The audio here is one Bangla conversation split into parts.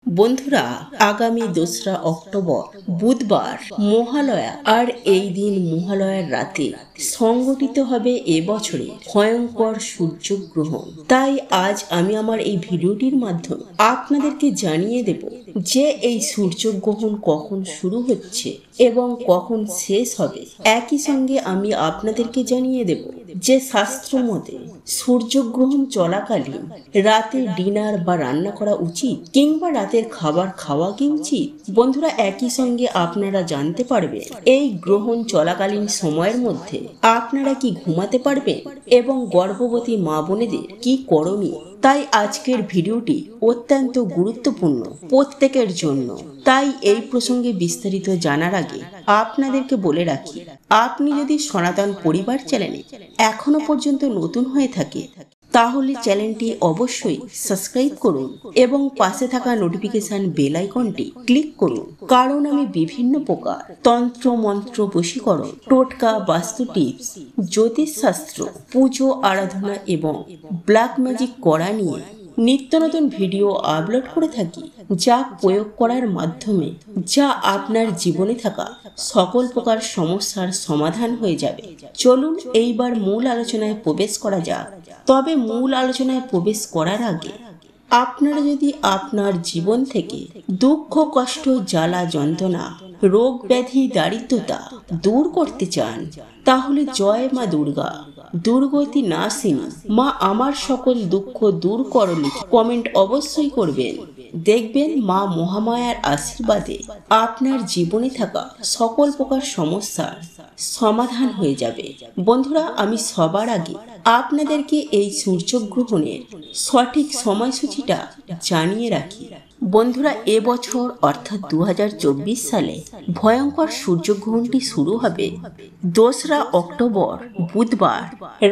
বন্ধুরা, আগামী 2রা অক্টোবর বুধবার মহালয়া। আর এই দিন মহালয়ার রাতে সংগঠিত হবে এবছরে ভয়ঙ্কর সূর্যগ্রহণ। তাই আজ আমি আমার এই ভিডিওটির মাধ্যমে আপনাদেরকে জানিয়ে দেব যে এই সূর্যগ্রহণ কখন শুরু হচ্ছে এবং কখন শেষ হবে। একই সঙ্গে আমি আপনাদেরকে জানিয়ে দেব যে শাস্ত্র মতে সূর্যগ্রহণ চলাকালীন রাতে ডিনার বা রান্না করা উচিত কিংবা রাতের খাবার খাওয়া কি উচিত। বন্ধুরা, একই সঙ্গে আপনারা জানতে পারবেন এই গ্রহণ চলাকালীন সময়ের মধ্যে আপনারা কি ঘুমাতে পারবেন এবং গর্ভবতী মা বোনেদের কি করণীয়। তাই আজকের ভিডিওটি অত্যন্ত গুরুত্বপূর্ণ প্রত্যেকের জন্য। তাই এই প্রসঙ্গে বিস্তারিত জানার আগে আপনাদেরকে বলে রাখি, আপনি যদি সনাতন পরিবার চ্যানেলে এখনো পর্যন্ত নতুন হয়ে থাকে তাহলে চ্যানেলটি অবশ্যই সাবস্ক্রাইব করুন এবং পাশে থাকা নোটিফিকেশন বেল আইকনটি ক্লিক করুন, কারণ আমি বিভিন্ন প্রকার তন্ত্র মন্ত্র বশীকরণ, টোটকা, বাস্তু টিপস, জ্যোতিষশাস্ত্র, পুজো আরাধনা এবং ব্ল্যাক ম্যাজিক করা নিয়ে নিত্য নতুন ভিডিও আপলোড করে থাকি, যা প্রয়োগ করার মাধ্যমে আপনার জীবনে থাকা সকল প্রকার সমস্যার সমাধান হয়ে যাবে। চলুন এইবার মূল আলোচনায় প্রবেশ করা যাক। তবে মূল আলোচনায় প্রবেশ করার আগে আপনারা যদি আপনার জীবন থেকে দুঃখ, কষ্ট, জ্বালা, যন্ত্রণা, রোগ ব্যাধি, দারিদ্রতা দূর করতে চান, তাহলে জয় মা দুর্গা, দুর্গতি নাশিনী মা আমার সকল দুঃখ দূর করো লিখে কমেন্ট অবশ্যই করবেন। দেখবেন মা মহামায়ার আশীর্বাদে আপনার জীবনে থাকা সকল প্রকার সমস্যার সমাধান হয়ে যাবে। বন্ধুরা, আমি সবার আগে আপনাদেরকে এই সূর্যগ্রহণের সঠিক সময়সূচিটা জানিয়ে রাখি। বন্ধুরা, এবছর অর্থাৎ 2024 সালে ভয়ঙ্কর সূর্যগ্রহণটি শুরু হবে 2রা অক্টোবর বুধবার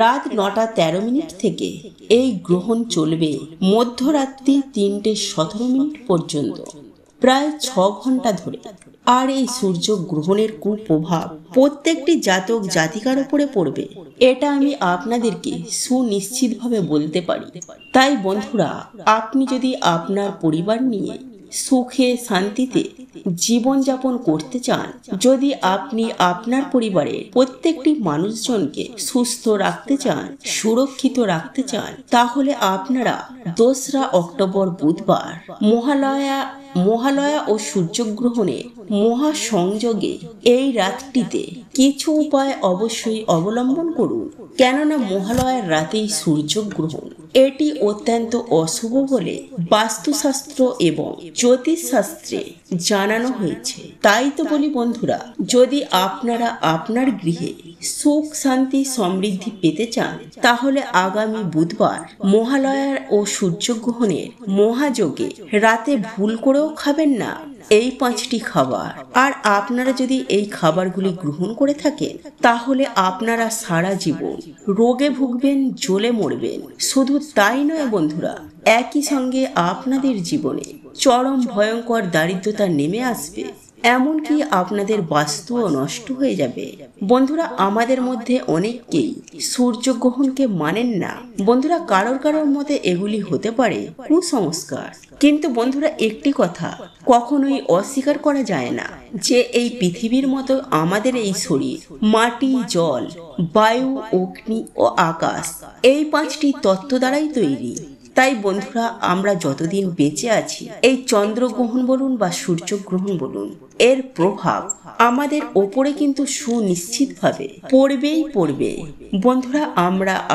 রাত 9:13 থেকে। এই গ্রহণ চলবে মধ্যরাত্রি 3:17 পর্যন্ত, প্রায় 6 ঘন্টা ধরে। আর এই সূর্য গ্রহণের কুপ্রভাব প্রত্যেকটি জাতক জাতিকার উপরে পড়বে, এটা আমি আপনাদেরকে সুনিশ্চিতভাবে বলতে পারি। তাই বন্ধুরা, আপনি যদি আপনার পরিবার নিয়ে সুখে শান্তিতে জীবনযাপন করতে চান, যদি আপনি আপনার পরিবারের প্রত্যেকটি মানুষজনকে সুস্থ রাখতে চান, সুরক্ষিত রাখতে চান, তাহলে আপনারা 2রা অক্টোবর বুধবার মহালয়া ও সূর্যগ্রহণে মহাসংযোগে এই রাতটিতে কিছু উপায় অবশ্যই অবলম্বন করুন। কেননা মহালয়ার রাতেই সূর্যগ্রহণ, এটি অত্যন্ত অশুভ বলে বাস্তুশাস্ত্র এবং জ্যোতিষশাস্ত্রে জানানো হয়েছে। তাই তো বলি বন্ধুরা, যদি আপনারা আপনার গৃহে সুখ, শান্তি, সমৃদ্ধি পেতে চান, তাহলে আগামী বুধবার মহালয়ার ও সূর্যগ্রহণের মহাযোগে রাতে ভুল করেও খাবেন না এই 5টি খাবার। আর আপনারা যদি এই খাবারগুলি গ্রহণ করে থাকেন, তাহলে আপনারা সারা জীবন রোগে ভুগবেন, জ্বলে মরবেন। শুধু তাই নয় বন্ধুরা, একই সঙ্গে আপনাদের জীবনে চরম ভয়ঙ্কর দারিদ্রতা নেমে আসবে, এমনকি আপনাদের বাস্তুও নষ্ট হয়ে যাবে। বন্ধুরা, আমাদের মধ্যে অনেককেই সূর্যগ্রহণকে মানেন না। বন্ধুরা, কারোর মতে এগুলি হতে পারে কুসংস্কার। কিন্তু বন্ধুরা, একটি কথা কখনোই অস্বীকার করা যায় না যে এই পৃথিবীর মতো আমাদের এই শরীর মাটি, জল, বায়ু, অগ্নি ও আকাশ, এই 5টি তত্ত্ব দ্বারাই তৈরি। তাই বন্ধুরা, আমরা যতদিন বেঁচে আছি, এই চন্দ্রগ্রহণ বলুন বা সূর্যগ্রহণ বলুন, এর প্রভাব আমাদের ওপরে কিন্তু সুনিশ্চিতভাবে পড়বে। বন্ধুরা,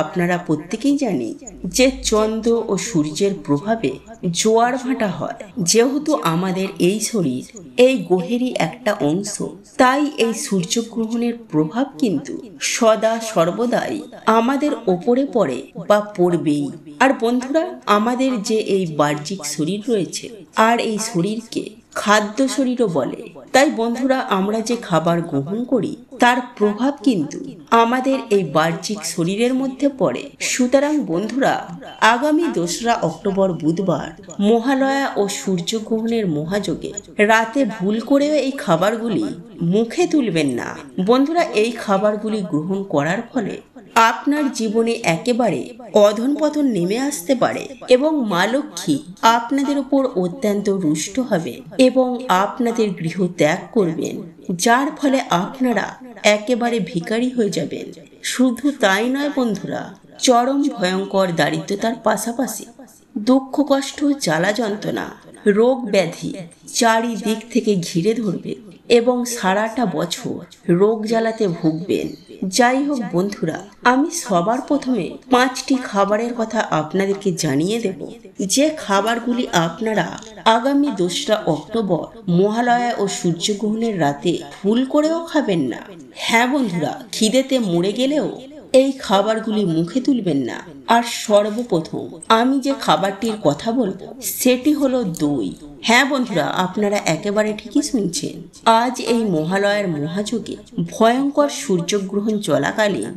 আপনারা প্রত্যেকেই জানি যে চন্দ্র ও সূর্যের প্রভাবে জোয়ার ভাটা হয়। যেহেতু আমাদের এই শরীর এই গ্রহেরই একটা অংশ, তাই এই সূর্যগ্রহণের প্রভাব কিন্তু সদা সর্বদাই আমাদের ওপরে পড়ে বা পড়বেই। আর বন্ধুরা, আমাদের যে এই বাহ্যিক শরীর রয়েছে, আর এই শরীরকে খাদ্য শরীরও বলে। তাই বন্ধুরা, আমরা যে খাবার গ্রহণ করি তার প্রভাব কিন্তু আমাদের এই বাহ্যিক শরীরের মধ্যে পড়ে। সুতরাং বন্ধুরা, আগামী 2রা অক্টোবর বুধবার মহালয়া ও সূর্যগ্রহণের মহাযোগে রাতে ভুল করেও এই খাবারগুলি মুখে তুলবেন না। বন্ধুরা, এই খাবারগুলি গ্রহণ করার ফলে আপনার জীবনে একেবারে অধঃপতন নেমে আসতে পারে এবং মা লক্ষ্মী আপনাদের উপর অত্যন্ত রুষ্ট হবে এবং আপনাদের গৃহ ত্যাগ করবেন, যার ফলে আপনারা একেবারে ভিখারি হয়ে যাবেন। শুধু তাই নয় বন্ধুরা, চরম ভয়ঙ্কর দারিদ্রতার পাশাপাশি দুঃখ কষ্ট জ্বালা যন্ত্রণা রোগ ব্যাধি চারিদিক থেকে ঘিরে ধরবে এবং সারাটা বছর রোগ জ্বালাতে ভুগবেন। যাই হোক বন্ধুরা, আমি সবার প্রথমে 5টি খাবারের কথা আপনাদেরকে জানিয়ে দেব, যে খাবারগুলি আপনারা আগামী 2রা অক্টোবর মহালয়া ও সূর্যগ্রহণের রাতে ভুল করেও খাবেন না। হ্যাঁ বন্ধুরা, খিদেতে মরে গেলেও এই খাবারগুলি মুখে তুলবেন না। আর সর্বপ্রথম আমি যে খাবারটির কথা বলবো সেটি হলো দই। হ্যাঁ বন্ধুরা, আপনারা একেবারে ঠিকই শুনছেন। আজ এই মহালয়ার মহাযুগে ভয়ঙ্কর সূর্যগ্রহণ চলাকালীন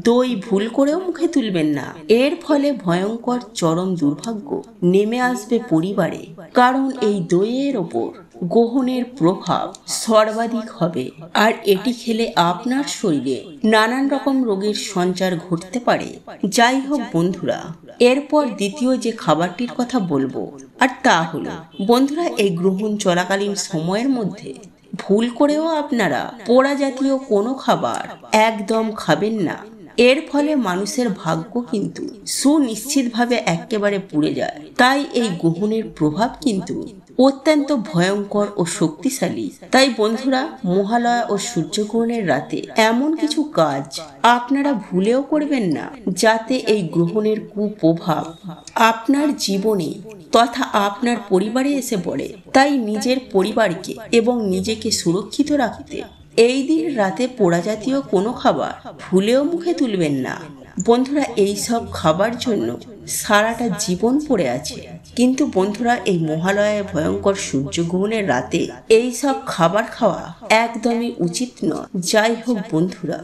দই ভুল করেও মুখে তুলবেন না। এর ফলে ভয়ঙ্কর চরম দুর্ভাগ্য নেমে আসবে পরিবারে, কারণ এই দইয়ের ওপর গ্রহণের প্রভাব সর্বাধিক হবে আর এটি খেলে আপনার শরীরে নানান রকম রোগের সঞ্চার ঘটতে পারে। যাই হোক বন্ধুরা, এরপর দ্বিতীয় যে খাবারটির কথা বলবো আর তা হলো বন্ধুরা, এই গ্রহণ চলাকালীন সময়ের মধ্যে ভুল করেও আপনারা পোড়া জাতীয় কোনো খাবার একদম খাবেন না। এর ফলে মানুষের ভাগ্য কিন্তু সুনিশ্চিতভাবে একেবারে পুড়ে যায়। তাই এই গ্রহণের প্রভাব কিন্তু অত্যন্ত ভয়ঙ্কর ও শক্তিশালী। তাই বন্ধুরা, মহালয়া ও সূর্যগ্রহণের রাতে এমন কিছু কাজ আপনারা ভুলেও করবেন না, যাতে এই গ্রহণের কুপ্রভাব আপনার জীবনে তথা আপনার পরিবারে এসে পড়ে। তাই নিজের পরিবারকে এবং নিজেকে সুরক্ষিত রাখতে এই দিন রাতে পোড়া জাতীয় কোনো খাবার ভুলেও মুখে তুলবেন না। বন্ধুরা, এই সব খাবার জন্য সারাটা জীবন পড়ে আছে, কিন্তু বন্ধুরা এই মহালয়ায় ভয়ঙ্কর সূর্যগ্রহণের রাতে এই সব খাবার খাওয়া একদমই উচিত নয়। যাই হোক বন্ধুরা,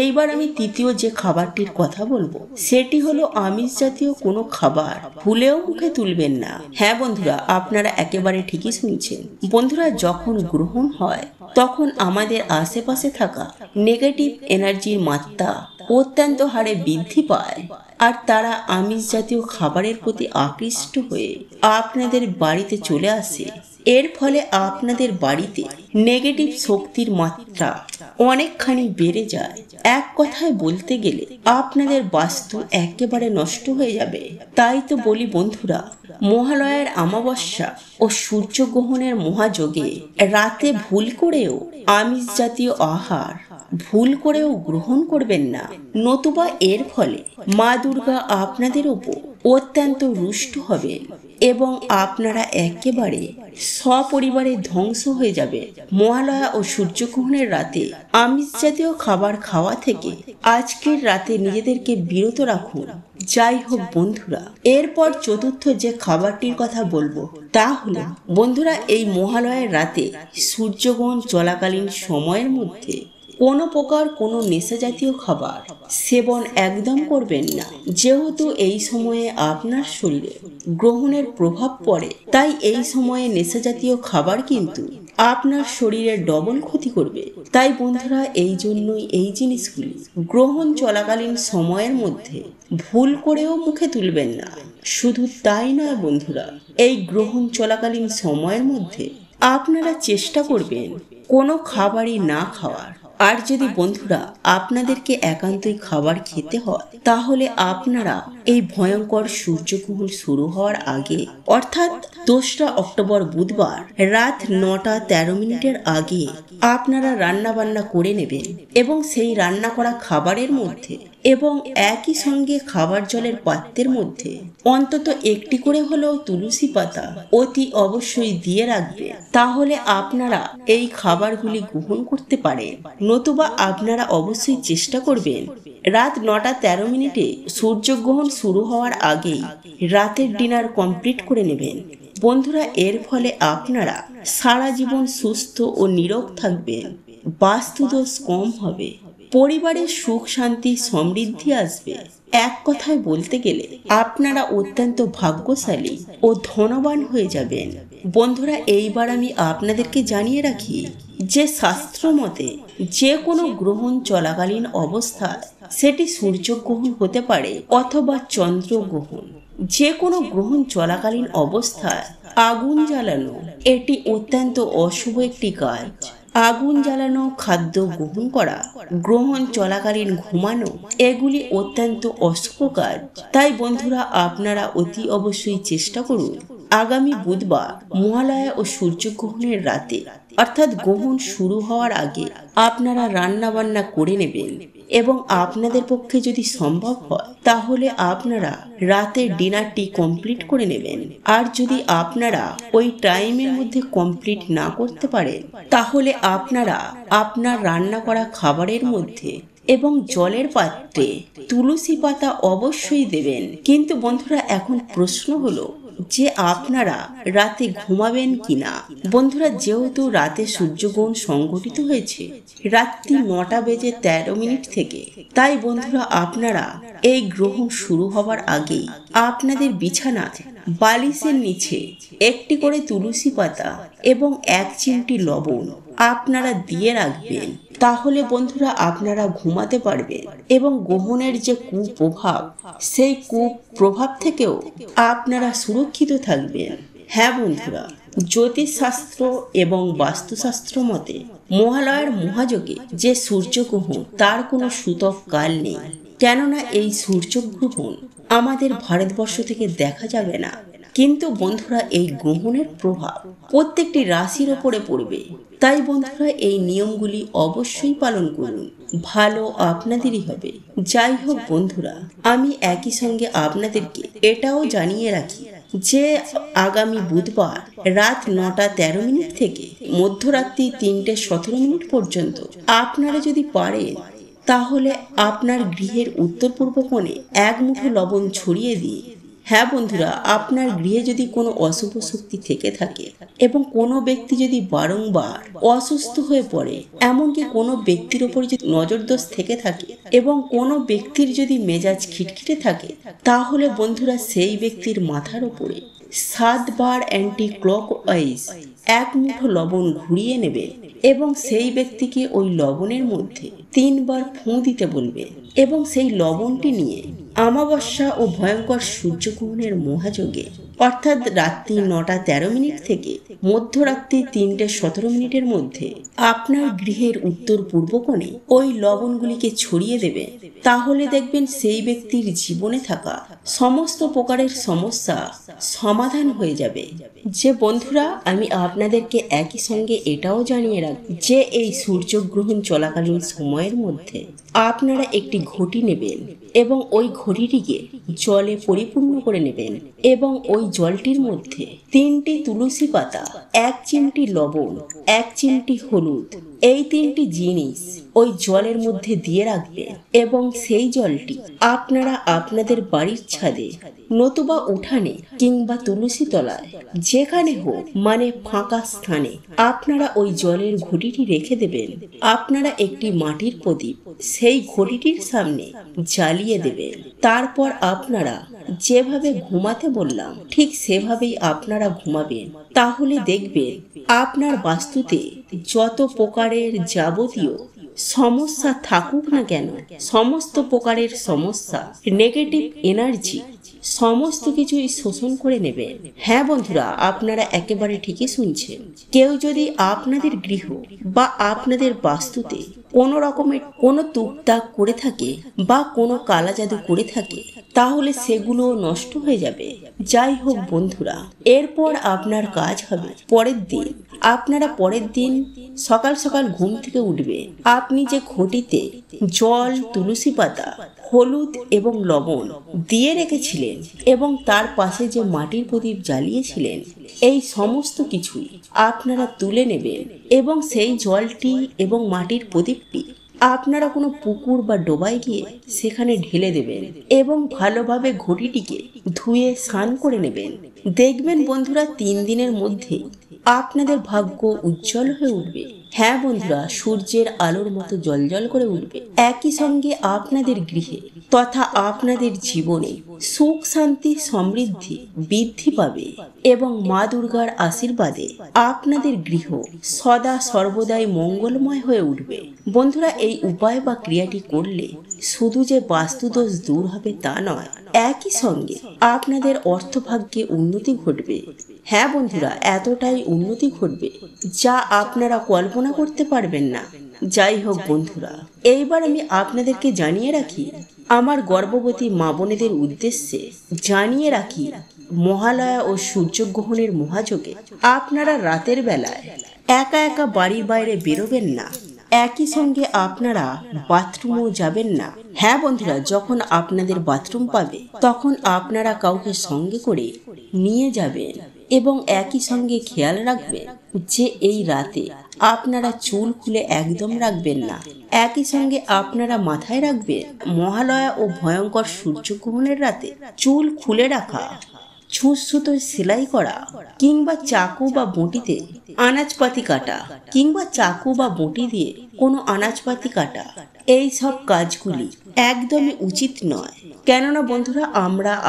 এইবার আমি তৃতীয় যে খাবারটির কথা বলবো সেটি হলো আমিষ জাতীয় কোনো খাবার ভুলেও মুখে তুলবেন না। হ্যাঁ বন্ধুরা, আপনারা একেবারে ঠিকই শুনছেন। বন্ধুরা, যখন গ্রহণ হয় তখন আমাদের আশেপাশে থাকা নেগেটিভ এনার্জির মাত্রা অত্যন্ত হারে বৃদ্ধি পায় আর তারা আমিষ জাতীয় খাবারের প্রতি আকৃষ্ট হয়ে আপনাদের বাড়িতে চলে আসে। এর ফলে আপনাদের বাড়িতে নেগেটিভ শক্তির মাত্রা অনেকখানি বেড়ে যায়। এক কথায় বলতে গেলে আপনাদের বাস্তু একেবারে নষ্ট হয়ে যাবে। তাই তো বলি বন্ধুরা, মহালয়ার অমাবস্যা ও সূর্যগ্রহণের মহাযোগে রাতে ভুল করেও আমিষ জাতীয় আহার ভুল করেও গ্রহণ করবেন না, নতুবা এর ফলে মা দুর্গা আপনাদের উপর অত্যন্ত রুষ্ট হবেন এবং আপনারা একেবারে সপরিবারে ধ্বংস হয়ে যাবে। মহালয়া ও সূর্যগ্রহণের রাতে আমিষ জাতীয় খাবার খাওয়া থেকে আজকের রাতে নিজেদেরকে বিরত রাখুন। যাই হোক বন্ধুরা, এরপর চতুর্থ যে খাবারটির কথা বলবো তা হলো বন্ধুরা, এই মহালয়ার রাতে সূর্যগ্রহণ চলাকালীন সময়ের মধ্যে কোনো প্রকার কোনো নেশা জাতীয় খাবার সেবন একদম করবেন না। যেহেতু এই সময়ে আপনার শরীরে গ্রহণের প্রভাব পড়ে, তাই এই সময়ে নেশা জাতীয় খাবার কিন্তু আপনার শরীরের ডবল ক্ষতি করবে। তাই বন্ধুরা, এই জন্যই এই জিনিসগুলি গ্রহণ চলাকালীন সময়ের মধ্যে ভুল করেও মুখে তুলবেন না। শুধু তাই নয় বন্ধুরা, এই গ্রহণ চলাকালীন সময়ের মধ্যে আপনারা চেষ্টা করবেন কোনো খাবারই না খাওয়ার। আর যদি বন্ধুরা আপনাদেরকে একান্তই খাবার খেতে হয়, তাহলে আপনারা এই ভয়ঙ্কর সূর্যগ্রহণ শুরু হওয়ার আগে অর্থাৎ 2রা অক্টোবর বুধবার রাত 9টা 13 মিনিটের আগে আপনারা রান্না বান্না করে নেবেন এবং সেই রান্না করা খাবারের মধ্যে এবং একই সঙ্গে খাবার জলের পাত্রের মধ্যে অন্তত একটি করে হলেও তুলসী পাতা অতি অবশ্যই দিয়ে রাখবে। তাহলে আপনারা এই খাবারগুলি গ্রহণ করতে পারেন। নতুবা আপনারা অবশ্যই চেষ্টা করবেন রাত 9টা 13 মিনিটে সূর্যগ্রহণ শুরু হওয়ার আগেই রাতের ডিনার কমপ্লিট করে নেবেন। বন্ধুরা, এর ফলে আপনারা সারা জীবন সুস্থ ও নীরোগ থাকবেন, বাস্তুদোষ কম হবে, পরিবারের সুখ শান্তি সমৃদ্ধি আসবে। এক কথায় বলতে গেলে আপনারা অত্যন্ত ভাগ্যশালী ও ধনবান হয়ে যাবেন। বন্ধুরা, এইবার আমি আপনাদেরকে জানিয়ে রাখি যে শাস্ত্র মতে যে কোনো গ্রহণ চলাকালীন অবস্থায় সেটি সূর্যগ্রহণ হতে পারে অথবা চন্দ্রগ্রহণ। যে কোনো গ্রহণ চলাকালীন অবস্থায় আগুন জ্বালানো এটি অত্যন্ত অশুভ একটি কাজ। আগুন জ্বালানো, খাদ্য গ্রহণ করা, গ্রহণ চলাকালীন ঘুমানো এগুলি অত্যন্ত অশুভ কাজ। তাই বন্ধুরা, আপনারা অতি অবশ্যই চেষ্টা করুন আগামী বুধবার মহালয়া ও সূর্যগ্রহণের রাতে অর্থাৎ গ্রহণ শুরু হওয়ার আগে আপনারা রান্না বান্না করে নেবেন এবং আপনাদের পক্ষে যদি সম্ভব হয় তাহলে আপনারা রাতের ডিনারটি কমপ্লিট করে নেবেন। আর যদি আপনারা ওই টাইমের মধ্যে কমপ্লিট না করতে পারেন তাহলে আপনারা আপনার রান্না করা খাবারের মধ্যে এবং জলের পাত্রে তুলসী পাতা অবশ্যই দেবেন। কিন্তু বন্ধুরা, এখন প্রশ্ন হলো যে আপনারা রাতে ঘুমাবেন কিনা। বন্ধুরা, যেহেতু রাতে সূর্যগ্রহণ সংঘটিত হয়েছে রাত্রি 9:13 থেকে, তাই বন্ধুরা আপনারা এই গ্রহণ শুরু হবার আগেই আপনাদের বিছানায় বালিশের নিচে একটি করে তুলসী পাতা এবং 1 চিমটি লবণ আপনারা দিয়ে রাখবেন। তাহলে বন্ধুরা আপনারা ঘুমাতে পারবেন এবং গ্রহণের যে কুপ্রভাব সেই কুপ্রভাব থেকেও আপনারা সুরক্ষিত থাকবেন। হ্যাঁ বন্ধুরা, জ্যোতিষশাস্ত্র এবং বাস্তুশাস্ত্র মতে মহালয়ার মহাযোগে যে সূর্যগ্রহণ তার কোনো সূতক কাল নেই, কেননা এই সূর্যগ্রহণ আমাদের ভারতবর্ষ থেকে দেখা যাবে না। কিন্তু বন্ধুরা, এই গ্রহণের প্রভাব প্রত্যেকটি রাশির ওপরে পড়বে। তাই বন্ধুরা, এই নিয়মগুলি অবশ্যই পালন করুন, ভালো আপনাদেরই হবে। যাই হোক বন্ধুরা, আমি একই সঙ্গে আপনাদেরকে এটাও জানিয়ে রাখি যে আগামী বুধবার রাত 9:13 থেকে মধ্যরাত্রি 3:17 পর্যন্ত আপনারা যদি পারেন তাহলে আপনার গৃহের উত্তর পূর্ব কোণে 1 মুঠো লবণ ছড়িয়ে দিয়ে, হ্যাঁ বন্ধুরা, আপনার গৃহে যদি কোনো অশুভ শক্তি থেকে থাকে এবং কোনো ব্যক্তি যদি বারংবার অসুস্থ হয়ে পড়ে, এমনকি কোনো ব্যক্তির ওপর যদি নজরদোষ থেকে থাকে এবং কোনো ব্যক্তির যদি মেজাজ খিটখিটে থাকে, তাহলে বন্ধুরা সেই ব্যক্তির মাথার উপরে 7 বার অ্যান্টি ক্লকওয়াইজ 1 মুঠো লবণ ঘুরিয়ে নেবে এবং সেই ব্যক্তিকে ওই লবণের মধ্যে 3 বার ফুঁ দিতে বলবে এবং সেই লবণটি নিয়ে অমাবস্যা ও ভয়ঙ্কর সূর্যগ্রহণের মহাযোগে অর্থাৎ রাত্রি 9:13 থেকে মধ্যরাত্রি 3:17 মধ্যে আপনার গৃহের উত্তর পূর্ব কোণে ওই লবণগুলিকে ছড়িয়ে দেবে। তাহলে দেখবেন সেই ব্যক্তির জীবনে থাকা সমস্ত প্রকারের সমস্যা সমাধান হয়ে যাবে। যে বন্ধুরা, আমি আপনাদেরকে একই সঙ্গে এটাও জানিয়ে রাখি যে এই সূর্যগ্রহণ চলাকালীন সময়ের মধ্যে আপনারা একটি ঘটি নেবেন এবং ওই ঘটিটিকে জলে পরিপূর্ণ করে নেবেন এবং ওই জলটির মধ্যে 3টি তুলসী পাতা, 1 চিমটি লবণ, 1 চিমটি হলুদ, এই 3টি জিনিস ওই জলের মধ্যে দিয়ে রাখবেন এবং সেই জলটি আপনারা আপনাদের বাড়ির ছাদে নতুবা উঠানে কিংবা তুলসী তলায় যেখানে হোক, মানে ফাঁকা স্থানে আপনারা ওই জলের ঘটিটি রেখে দেবেন। আপনারা একটি মাটির প্রদীপ সেই ঘটিটির সামনে জ্বালিয়ে দেবেন। তারপর আপনারা যেভাবে ঘুমাতে বললাম ঠিক সেভাবেই আপনারা ঘুমাবেন। তাহলে দেখবেন আপনার বাস্তুতে যত প্রকারের যাবতীয় সমস্যা থাকুক না কেন, সমস্ত প্রকারের সমস্যা, নেগেটিভ এনার্জি সমস্ত কিছুই শোষণ করে নেবেন। হ্যাঁ বন্ধুরা, আপনারা একেবারে ঠিকই শুনছেন। কেউ যদি আপনাদের গৃহ বা আপনাদের বাস্তুতে কোনো রকমের কোনো তুকতাক করে থাকে বা কোনো কালা জাদু করে থাকে, তাহলে সেগুলো নষ্ট হয়ে যাবে। যাই হোক বন্ধুরা, এরপর আপনার কাজ হবে পরের দিন সকাল সকাল ঘুম থেকে উঠবে, আপনি যে ঘটিতে জল, তুলসী পাতা, হলুদ এবং লবণ দিয়ে রেখেছিলেন এবং তার পাশে যে মাটির প্রদীপ জ্বালিয়েছিলেন, এই সমস্ত কিছুই আপনারা তুলে নেবেন এবং সেই জলটি এবং মাটির প্রদীপটি আপনারা কোনো পুকুর বা ডোবায় গিয়ে সেখানে ঢেলে দেবেন এবং ভালোভাবে ঘটিটিকে ধুয়ে স্নান করে নেবেন। দেখবেন বন্ধুরা, 3 দিনের মধ্যে আপনাদের ভাগ্য উজ্জ্বল হয়ে উঠবে। হ্যাঁ বন্ধুরা, সূর্যের আলোর মতো জ্বলজ্বল করে উঠবে। একই সঙ্গে আপনাদের গৃহে তথা আপনাদের জীবনে সুখ শান্তি সমৃদ্ধি বৃদ্ধি পাবে এবং মা দুর্গার আশীর্বাদে আপনাদের গৃহ সদা সর্বদাই মঙ্গলময় হয়ে উঠবে। বন্ধুরা, এই উপায় বা ক্রিয়াটি করলে শুধু যে বাস্তুদোষ দূর হবে তা নয়, একই সঙ্গে আপনাদের অর্থভাগ্যে উন্নতি ঘটবে। হ্যাঁ বন্ধুরা, এতটাই উন্নতি ঘটবে যা আপনারা কল্পনা করতে পারবেন না। যাই হোক বন্ধুরা, এইবার আমি আপনাদেরকে জানিয়ে রাখি, আমার গর্ভবতী মা বোনেদের উদ্দেশ্যে জানিয়ে রাখি, মহালয়া ও সূর্যগ্রহণের মহাযোগে আপনারা রাতের বেলায় একা একা বাড়ির বাইরে বেরোবেন না। একই সঙ্গে আপনারা বাথরুমও যাবেন না। হ্যাঁ বন্ধুরা, যখন আপনাদের বাথরুম পাবে তখন আপনারা কাউকে সঙ্গে করে নিয়ে যাবেন এবং একই সঙ্গে খেয়াল রাখবেন যে এই রাতে আপনারা চুল খুলে একদম রাখবেন না। একই সঙ্গে আপনারা মাথায় রাখবেন, মহালয়া ও ভয়ঙ্কর সূর্যগ্রহণের রাতে চুল খুলে রাখা, ছুঁচ সুতোয় সেলাই করা কিংবা চাকু বা বঁটিতে আনাজপাতি কাটা কিংবা চাকু বা বঁটি দিয়ে কোনো আনাজপাতি কাটা, এই সব কাজগুলি একদমই উচিত নয়। কেননা বন্ধুরা,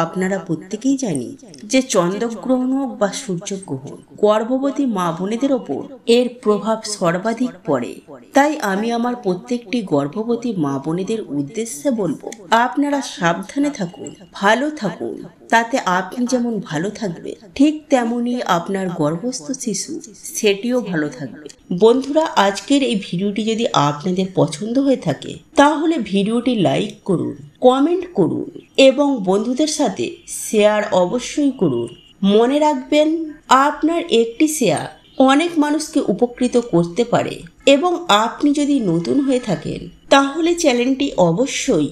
আপনারা প্রত্যেকেই জানি যে চন্দ্রগ্রহণ হোক বা সূর্যগ্রহণ, গর্ভবতী মা বোনেদের ওপর এর প্রভাব সর্বাধিক পড়ে। তাই আমি আমার প্রত্যেকটি গর্ভবতী মা বোনেদের উদ্দেশ্যে বলবো, আপনারা সাবধানে থাকুন, ভালো থাকুন। তাতে আপনি যেমন ভালো থাকবে, ঠিক তেমনি আপনার গর্ভস্থ শিশু সেটিও ভালো থাকবে। বন্ধুরা, আজকের এই ভিডিওটি যদি আপনাদের পছন্দ হয়ে থাকে তাহলে ভিডিওটি লাইক করুন, কমেন্ট করুন এবং বন্ধুদের সাথে শেয়ার অবশ্যই করুন। মনে রাখবেন, আপনার একটি শেয়ার অনেক মানুষকে উপকৃত করতে পারে। এবং আপনি যদি নতুন হয়ে থাকেন তাহলে চ্যানেলটি অবশ্যই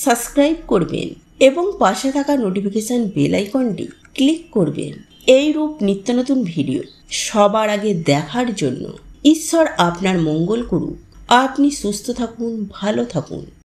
সাবস্ক্রাইব করবেন এবং পাশে থাকা নোটিফিকেশন বেল আইকনটি ক্লিক করবেন। এই রূপ নিত্য নতুন ভিডিও সবার আগে দেখার জন্য। ঈশ্বর আপনার মঙ্গল করুক। আপনি সুস্থ থাকুন, ভালো থাকুন।